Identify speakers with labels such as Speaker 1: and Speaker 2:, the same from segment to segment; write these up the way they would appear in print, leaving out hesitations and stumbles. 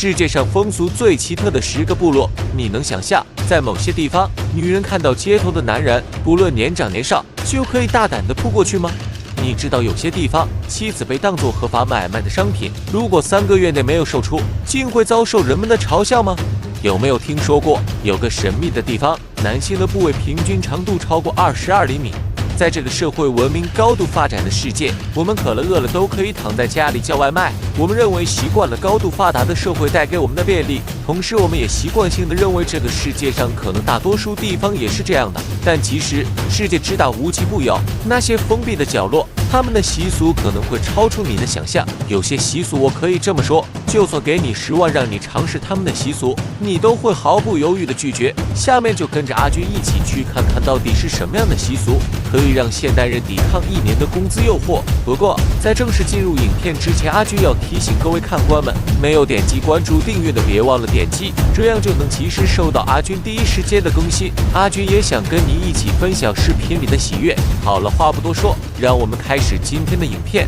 Speaker 1: 世界上风俗最奇特的10个部落，你能想象，在某些地方，女人看到街头的男人，不论年长年少，就可以大胆地扑过去吗？你知道有些地方，妻子被当作合法买卖的商品，如果3个月内没有售出，竟会遭受人们的嘲笑吗？有没有听说过有个神秘的地方，男性的部位平均长度超过22厘米？在这个社会文明高度发展的世界，我们渴了饿了都可以躺在家里叫外卖。我们认为习惯了高度发达的社会带给我们的便利，同时我们也习惯性的认为这个世界上可能大多数地方也是这样的。但其实世界之大无奇不有，那些封闭的角落，他们的习俗可能会超出你的想象。有些习俗我可以这么说，就算给你10万让你尝试他们的习俗，你都会毫不犹豫的拒绝。下面就跟着阿军一起去看看到底是什么样的习俗可以让现代人抵抗1年的工资诱惑。不过在正式进入影片之前，阿军要提醒各位看官们，没有点击关注订阅的别忘了点击，这样就能及时收到阿军第一时间的更新。阿军也想跟你一起分享视频里的喜悦。好了，话不多说，让我们开始今天的影片。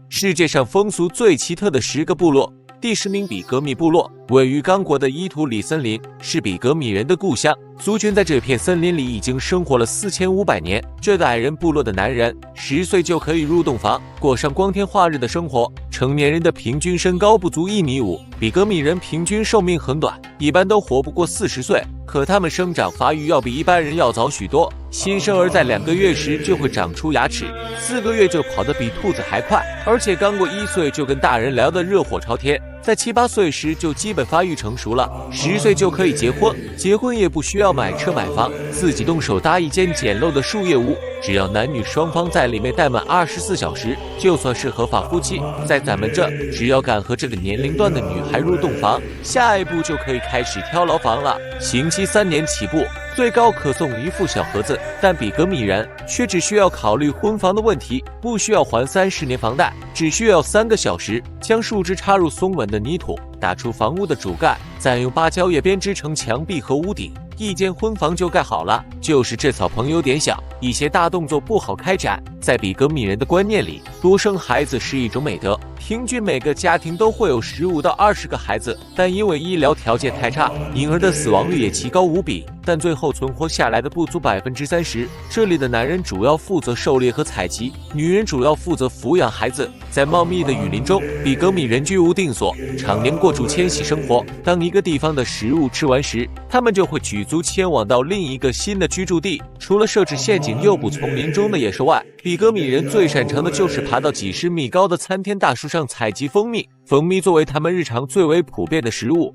Speaker 1: 世界上风俗最奇特的10个部落，第10名比格米部落，位于刚果的伊图里森林，是比格米人的故乡。族群在这片森林里已经生活了4500年。这个矮人部落的男人10岁就可以入洞房，过上光天化日的生活。成年人的平均身高不足1.5米。比格米人平均寿命很短，一般都活不过40岁。可他们生长发育要比一般人要早许多。新生儿在2个月时就会长出牙齿，4个月就跑得比兔子还快，而且刚过1岁就跟大人聊得热火朝天。在7、8岁时就基本发育成熟了，10岁就可以结婚，结婚也不需要买车买房，自己动手搭一间简陋的树叶屋，只要男女双方在里面待满24小时，就算是合法夫妻。在咱们这，只要敢和这个年龄段的女孩入洞房，下一步就可以开始挑牢房了，刑期3年起步，最高可送一副小盒子。但比格米人却只需要考虑婚房的问题，不需要还30年房贷，只需要3个小时将树枝插入松稳的泥土，打出房屋的主干，再用芭蕉叶编织成墙壁和屋顶，一间婚房就盖好了。就是这草棚有点小，一些大动作不好开展。在比格米人的观念里，多生孩子是一种美德，平均每个家庭都会有15到20个孩子，但因为医疗条件太差，婴儿的死亡率也奇高无比，但最后存活下来的不足30%。这里的男人主要负责狩猎和采集，女人主要负责抚养孩子。在茂密的雨林中，比格米人居无定所，常年过住迁徙生活。当一个地方的食物吃完时，他们就会举足迁往到另一个新的居住地。除了设置陷阱诱捕丛林中的野兽外，比格米人最擅长的就是爬到几十米高的参天大树上采集蜂蜜。蜂蜜作为他们日常最为普遍的食物。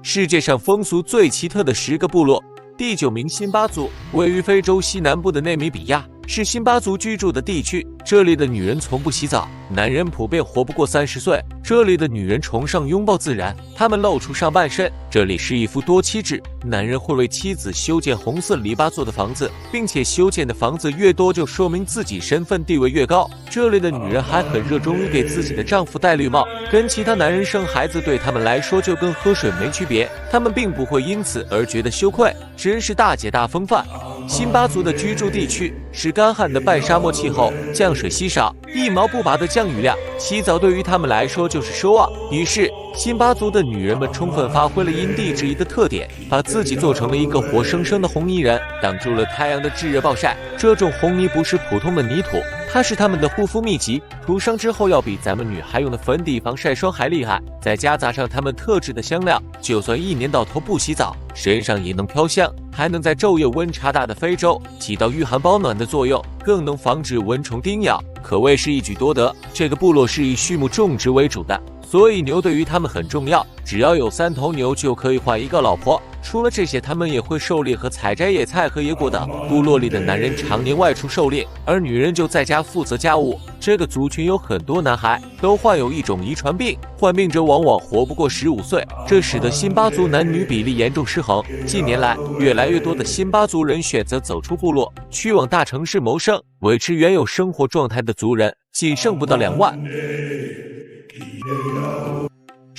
Speaker 1: 世界上风俗最奇特的10个部落，第9名辛巴族，位于非洲西南部的内米比亚，是辛巴族居住的地区。这里的女人从不洗澡，男人普遍活不过30岁。这里的女人崇尚拥抱自然，她们露出上半身。这里是一夫多妻制，男人会为妻子修建红色篱笆做的房子，并且修建的房子越多，就说明自己身份地位越高。这里的女人还很热衷于给自己的丈夫戴绿帽，跟其他男人生孩子对他们来说就跟喝水没区别，他们并不会因此而觉得羞愧，真是大姐大风范。辛巴族的居住地区是干旱的半沙漠气候，降水稀少，一毛不拔的降雨量，洗澡对于他们来说就是奢望。于是辛巴族的女人们充分发挥了因地制宜的特点，把自己做成了一个活生生的红泥人，挡住了太阳的炙热暴晒。这种红泥不是普通的泥土，它是他们的护肤秘籍，涂上之后要比咱们女孩用的粉底防晒霜还厉害，再夹杂上他们特制的香料，就算1年到头不洗澡，身上也能飘香，还能在昼夜温差大的非洲起到御寒保暖的作用，更能防止蚊虫叮咬，可谓是一举多得。这个部落是以畜牧种植为主的，所以牛对于他们很重要，只要有3头牛就可以换1个老婆。除了这些，他们也会狩猎和采摘野菜和野果等。部落里的男人常年外出狩猎，而女人就在家负责家务。这个族群有很多男孩都患有一种遗传病，患病者往往活不过15岁，这使得辛巴族男女比例严重失衡。近年来，越来越多的辛巴族人选择走出部落，去往大城市谋生，维持原有生活状态的族人仅剩不到2万。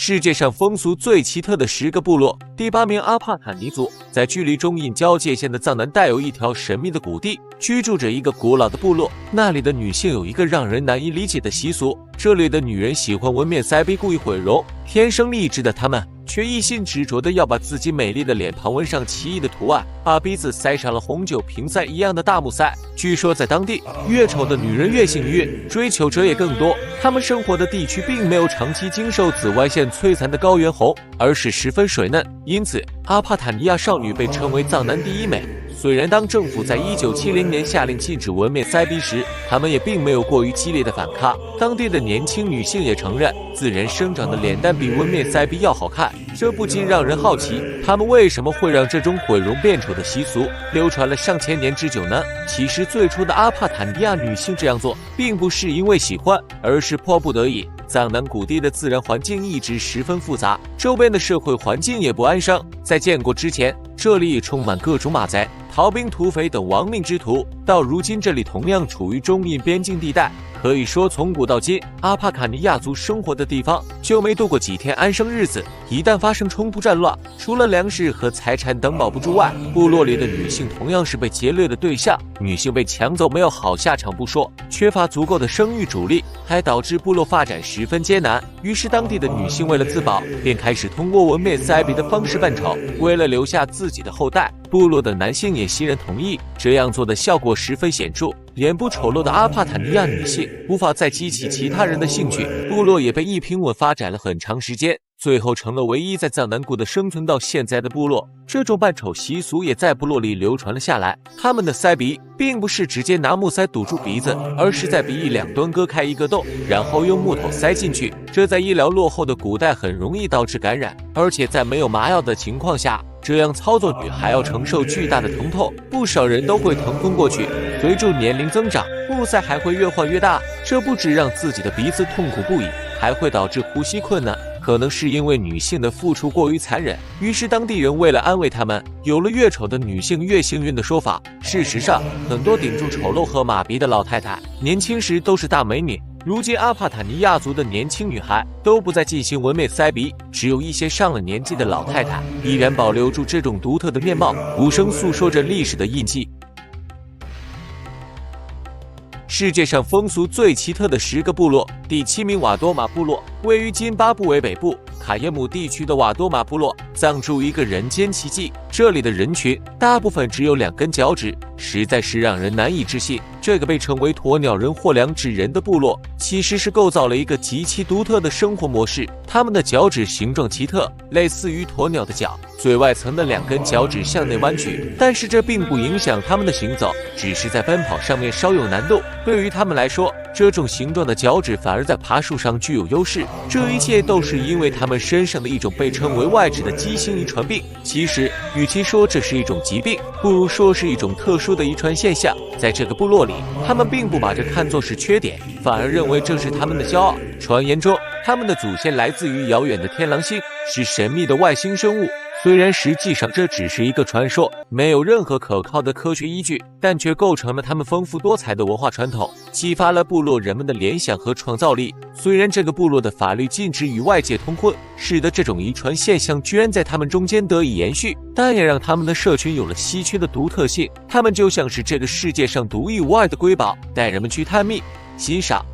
Speaker 1: 世界上风俗最奇特的10个部落，第8名阿帕坦尼族。在距离中印交界线的藏南带有一条神秘的谷地，居住着一个古老的部落。那里的女性有一个让人难以理解的习俗，这里的女人喜欢纹面腮鼻，故意毁容。天生丽质的她们却一心执着的要把自己美丽的脸庞纹上奇异的图案，把鼻子塞上了红酒瓶塞一样的大木塞。据说在当地，越丑的女人越幸运，追求者也更多。她们生活的地区并没有长期经受紫外线摧残的高原红，而是十分水嫩，因此阿帕坦尼亚少女被称为藏南第一美。虽然当政府在1970年下令禁止纹面腮鼻时，他们也并没有过于激烈的反抗。当地的年轻女性也承认，自然生长的脸蛋比纹面腮鼻要好看。这不禁让人好奇，他们为什么会让这种毁容变丑的习俗流传了上千年之久呢？其实最初的阿帕坦尼亚女性这样做，并不是因为喜欢，而是迫不得已。藏南谷地的自然环境一直十分复杂，周边的社会环境也不安生。在建国之前，这里也充满各种马贼、逃兵、土匪等亡命之徒。到如今，这里同样处于中印边境地带。可以说，从古到今，阿帕卡尼亚族生活的地方就没度过几天安生日子。一旦发生冲突战乱，除了粮食和财产等保不住外，部落里的女性同样是被劫掠的对象。女性被抢走没有好下场不说，缺乏足够的生育主力，还导致部落发展十分艰难。于是，当地的女性为了自保，便开始通过纹面腮鼻的方式扮丑。为了留下自己的后代，部落的男性也欣然同意。这样做的效果十分显著。脸部丑陋的阿帕坦尼亚女性无法再激起其他人的兴趣，部落也被一平稳发展了很长时间，最后成了唯一在藏南谷的生存到现在的部落。这种扮丑习俗也在部落里流传了下来。他们的腮鼻并不是直接拿木塞堵住鼻子，而是在鼻翼两端割开一个洞，然后用木头塞进去。这在医疗落后的古代很容易导致感染，而且在没有麻药的情况下，这样操作还要承受巨大的疼痛，不少人都会疼昏过去。随着年龄增长，木塞还会越换越大，这不止让自己的鼻子痛苦不已，还会导致呼吸困难。可能是因为女性的付出过于残忍，于是当地人为了安慰她们，有了越丑的女性越幸运的说法。事实上，很多顶住丑陋和马鼻的老太太，年轻时都是大美女。如今阿帕坦尼亚族的年轻女孩都不再进行纹面腮鼻，只有一些上了年纪的老太太依然保留住这种独特的面貌，无声诉说着历史的印记。世界上风俗最奇特的10个部落，第7名瓦多玛部落，位于津巴布韦北部卡耶姆地区的瓦多玛部落，藏住一个人间奇迹。这里的人群大部分只有2根脚趾，实在是让人难以置信。这个被称为鸵鸟人或两趾人的部落，其实是构造了一个极其独特的生活模式。他们的脚趾形状奇特，类似于鸵鸟的脚，最外层的2根脚趾向内弯曲，但是这并不影响他们的行走，只是在奔跑上面稍有难度。对于他们来说，这种形状的脚趾反而在爬树上具有优势。这一切都是因为他们身上的一种被称为外痔的畸形遗传病。其实，与其说这是一种疾病，不如说是一种特殊的遗传现象。在这个部落里，他们并不把这看作是缺点，反而认为这是他们的骄傲。传言中，他们的祖先来自于遥远的天狼星，是神秘的外星生物。虽然实际上这只是一个传说，没有任何可靠的科学依据，但却构成了他们丰富多彩的文化传统，激发了部落人们的联想和创造力。虽然这个部落的法律禁止与外界通婚，使得这种遗传现象居然在他们中间得以延续，但也让他们的社群有了稀缺的独特性。他们就像是这个世界上独一无二的瑰宝，带人们去探秘、欣赏。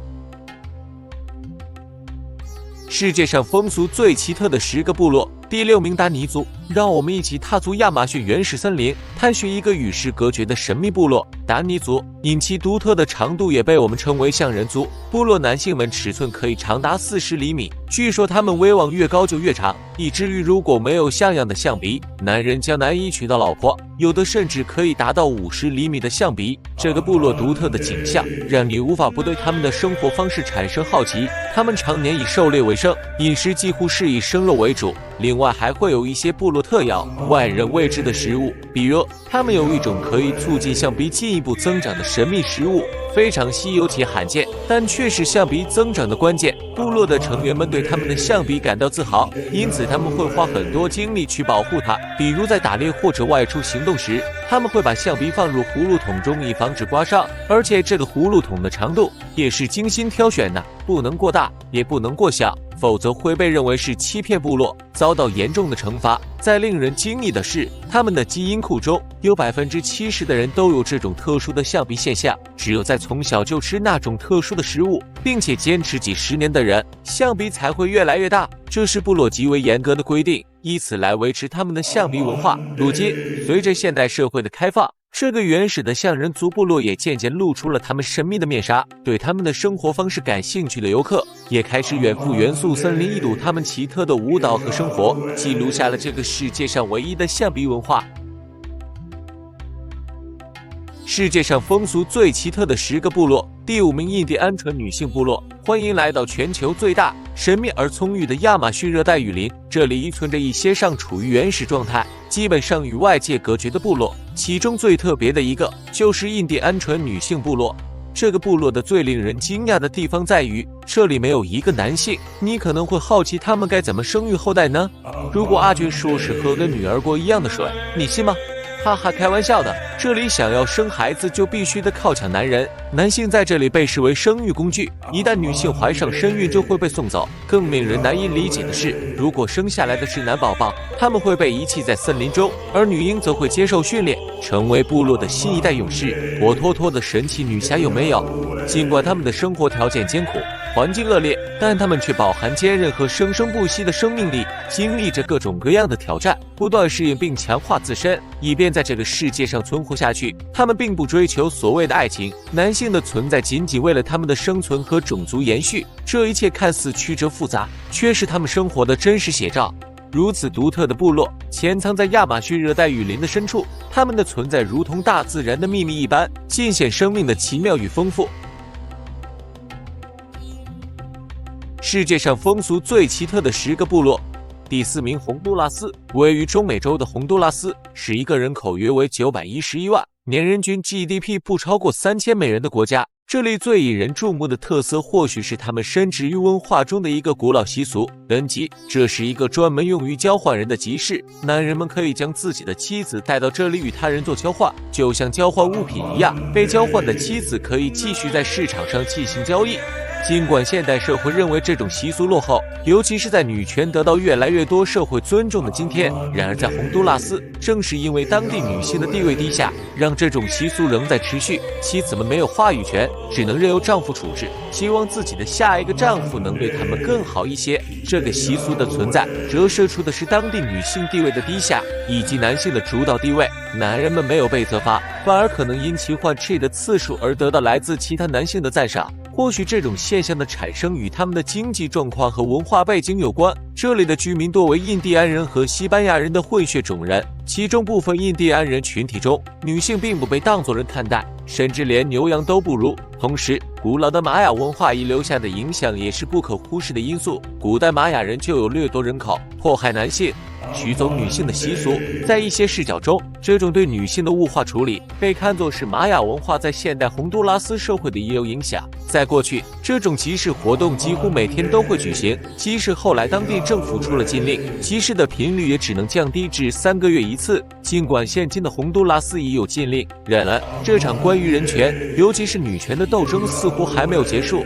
Speaker 1: 世界上风俗最奇特的10个部落，第6名达尼族。让我们一起踏足亚马逊原始森林，探寻一个与世隔绝的神秘部落——达尼族。因其独特的长度，也被我们称为象人族。部落男性们尺寸可以长达40厘米，据说他们威望越高就越长，以至于如果没有像样的象鼻，男人将难以娶到老婆。有的甚至可以达到50厘米的象鼻。这个部落独特的景象，让你无法不对他们的生活方式产生好奇。他们常年以狩猎为生，饮食几乎是以生肉为主。另外还会有一些部落特有、外人未知的食物，比如他们有一种可以促进象鼻进一步增长的神秘食物，非常稀有且罕见，但却是象鼻增长的关键。部落的成员们对他们的象鼻感到自豪，因此他们会花很多精力去保护它。比如在打猎或者外出行动时，他们会把象鼻放入葫芦桶中，以防止刮伤。而且这个葫芦桶的长度也是精心挑选的，不能过大，也不能过小，否则会被认为是欺骗部落，遭到严重的惩罚。再令人惊异的是，他们的基因库中有70%的人都有这种特殊的象鼻现象。只有在从小就吃那种特殊的食物，并且坚持几十年的人，象鼻才会越来越大。这是部落极为严格的规定，以此来维持他们的象鼻文化。如今，随着现代社会的开放，这个原始的象人族部落也渐渐露出了他们神秘的面纱，对他们的生活方式感兴趣的游客也开始远赴元素森林一睹他们奇特的舞蹈和生活，记录下了这个世界上唯一的象鼻文化。世界上风俗最奇特的10个部落，第5名印第安纯女性部落。欢迎来到全球最大、神秘而葱郁的亚马逊热带雨林，这里依存着一些尚处于原始状态，基本上与外界隔绝的部落。其中最特别的一个就是印第安纯女性部落。这个部落的最令人惊讶的地方在于，这里没有一个男性。你可能会好奇他们该怎么生育后代呢？如果阿军说是喝跟女儿过一样的水，你信吗？哈哈，开玩笑的。这里想要生孩子就必须得靠抢男人，男性在这里被视为生育工具，一旦女性怀上身孕就会被送走。更令人难以理解的是，如果生下来的是男宝宝，他们会被遗弃在森林中，而女婴则会接受训练，成为部落的新一代勇士，活脱脱的神奇女侠，有没有？尽管他们的生活条件艰苦，环境恶劣，但他们却饱含坚韧和生生不息的生命力，经历着各种各样的挑战，不断适应并强化自身，以便在这个世界上存活下去。他们并不追求所谓的爱情，男性的存在仅仅为了他们的生存和种族延续。这一切看似曲折复杂，却是他们生活的真实写照。如此独特的部落，潜藏在亚马逊热带雨林的深处，他们的存在如同大自然的秘密一般，尽显生命的奇妙与丰富。世界上风俗最奇特的10个部落，第4名洪都拉斯。位于中美洲的洪都拉斯是一个人口约为911万，年人均 GDP 不超过3000美元的国家。这里最引人注目的特色，或许是他们深植于文化中的一个古老习俗——登基。这是一个专门用于交换人的集市，男人们可以将自己的妻子带到这里与他人做交换，就像交换物品一样。被交换的妻子可以继续在市场上进行交易。尽管现代社会认为这种习俗落后，尤其是在女权得到越来越多社会尊重的今天，然而在洪都拉斯，正是因为当地女性的地位低下，让这种习俗仍在持续。妻子们没有话语权，只能任由丈夫处置，希望自己的下一个丈夫能对他们更好一些。这个习俗的存在，折射出的是当地女性地位的低下，以及男性的主导地位。男人们没有被责罚，反而可能因其换妻的次数而得到来自其他男性的赞赏。或许这种现象的产生与他们的经济状况和文化背景有关。这里的居民多为印第安人和西班牙人的混血种人，其中部分印第安人群体中，女性并不被当作人看待，甚至连牛羊都不如。同时，古老的玛雅文化遗留下的影响也是不可忽视的因素。古代玛雅人就有掠夺人口、迫害男性、取走女性的习俗。在一些视角中，这种对女性的物化处理被看作是玛雅文化在现代洪都拉斯社会的遗留影响。在过去，这种集市活动几乎每天都会举行，即使后来当地政府出了禁令，集市的频率也只能降低至3个月一次。尽管现今的洪都拉斯已有禁令，然而这场关于人权，尤其是女权的斗争似乎还没有结束。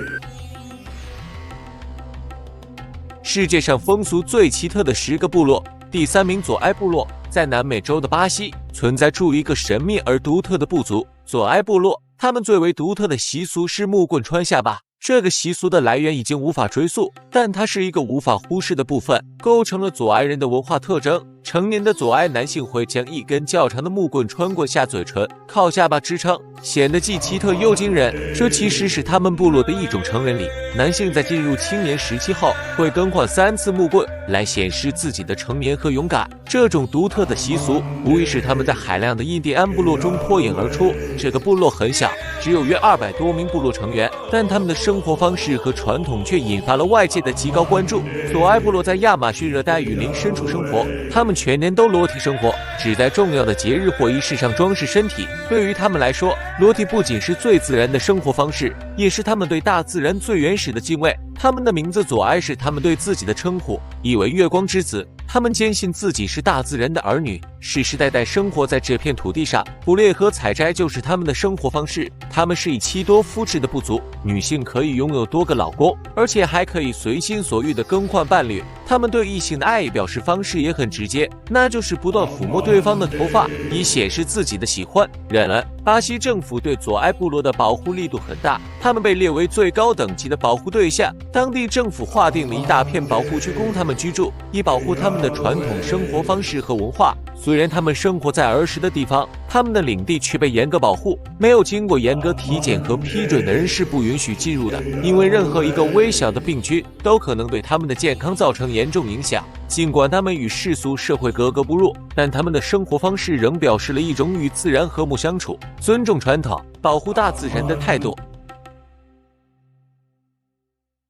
Speaker 1: 世界上风俗最奇特的10个部落，第3名左埃部落。在南美洲的巴西，存在着一个神秘而独特的部族——左埃部落。他们最为独特的习俗是木棍穿下巴。这个习俗的来源已经无法追溯，但它是一个无法忽视的部分，构成了左埃人的文化特征。成年的左埃男性会将一根较长的木棍穿过下嘴唇，靠下巴支撑，显得既奇特又惊人。这其实是他们部落的一种成人礼。男性在进入青年时期后，会更换3次木棍，来显示自己的成年和勇敢。这种独特的习俗，无疑是他们在海量的印第安部落中脱颖而出。这个部落很小，只有约200多名部落成员，但他们的生活方式和传统却引发了外界的极高关注。左埃部落在亚马逊热带雨林深处生活，他们全年都裸体生活，只在重要的节日或仪式上装饰身体。对于他们来说，裸体不仅是最自然的生活方式，也是他们对大自然最原始的敬畏。他们的名字左埃是他们对自己的称呼，意为月光之子。他们坚信自己是大自然的儿女，世世代代生活在这片土地上，捕猎和采摘就是他们的生活方式。他们是以妻多夫制的部族，女性可以拥有多个老公，而且还可以随心所欲地更换伴侣。他们对异性的爱意表示方式也很直接，那就是不断抚摸对方的头发，以显示自己的喜欢。然而，巴西政府对左埃部落的保护力度很大，他们被列为最高等级的保护对象。当地政府划定了一大片保护区供他们居住，以保护他们的传统生活方式和文化。虽然他们生活在儿时的地方，他们的领地却被严格保护，没有经过严格体检和批准的人是不允许进入的，因为任何一个微小的病菌都可能对他们的健康造成严重影响。尽管他们与世俗社会格格不入，但他们的生活方式仍表示了一种与自然和睦相处、尊重传统、保护大自然的态度。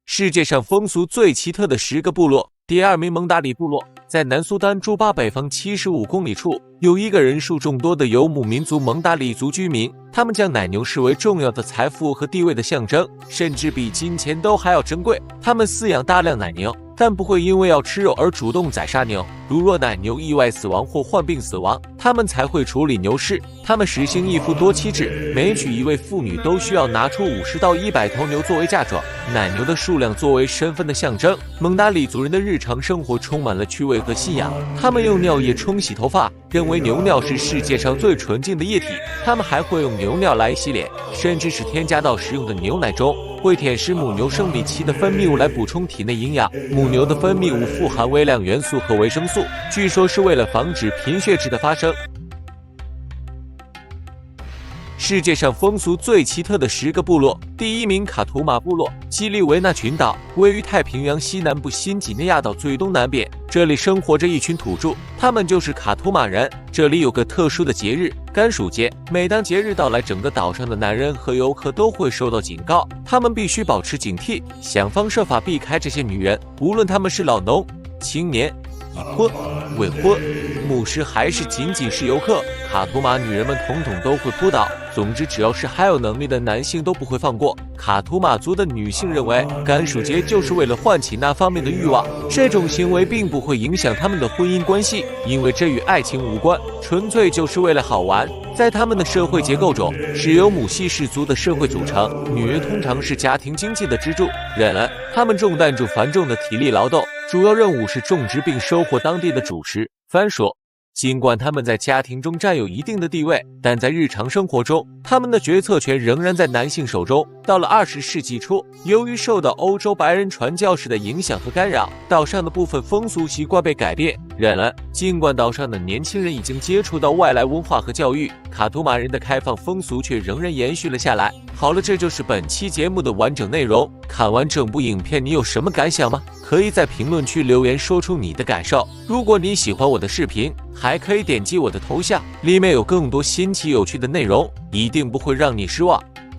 Speaker 1: 世界上风俗最奇特的10个部落，第2名蒙达里部落。在南苏丹朱巴北方75公里处，有一个人数众多的游牧民族蒙达里族居民，他们将奶牛视为重要的财富和地位的象征，甚至比金钱都还要珍贵。他们饲养大量奶牛，但不会因为要吃肉而主动宰杀牛。如若奶牛意外死亡或患病死亡，他们才会处理牛尸。他们实行一夫多妻制，每娶一位妇女都需要拿出50到100头牛作为嫁妆，奶牛的数量作为身份的象征。蒙达里族人的日常生活充满了趣味和信仰，他们用尿液冲洗头发，认为牛尿是世界上最纯净的液体。他们还会用牛尿来洗脸，甚至是添加到食用的牛奶中。会舔食母牛生理期的分泌物来补充体内营养。母牛的分泌物富含微量元素和维生素，据说是为了防止贫血质的发生。世界上风俗最奇特的10个部落，第1名卡图马部落。基利维纳群岛位于太平洋西南部新几内亚岛最东南边，这里生活着一群土著，他们就是卡图马人。这里有个特殊的节日——甘薯节。每当节日到来，整个岛上的男人和游客都会受到警告，他们必须保持警惕，想方设法避开这些女人，无论他们是老农、青年、已婚、未婚、牧师还是仅仅是游客，卡图马女人们统统都会扑倒。总之，只要是还有能力的男性都不会放过。卡图马族的女性认为，甘薯节就是为了唤起那方面的欲望，这种行为并不会影响他们的婚姻关系，因为这与爱情无关，纯粹就是为了好玩。在他们的社会结构中，是由母系氏族的社会组成，女人通常是家庭经济的支柱。然而，他们重担着繁重的体力劳动，主要任务是种植并收获当地的主食番薯。尽管他们在家庭中占有一定的地位，但在日常生活中，他们的决策权仍然在男性手中。到了20世纪初，由于受到欧洲白人传教士的影响和干扰，岛上的部分风俗习惯被改变。然而，尽管岛上的年轻人已经接触到外来文化和教育，卡图马人的开放风俗却仍然延续了下来。好了，这就是本期节目的完整内容。看完整部影片，你有什么感想吗？可以在评论区留言说出你的感受。如果你喜欢我的视频，还可以点击我的头像，里面有更多新奇有趣的内容，一定不会让你失望。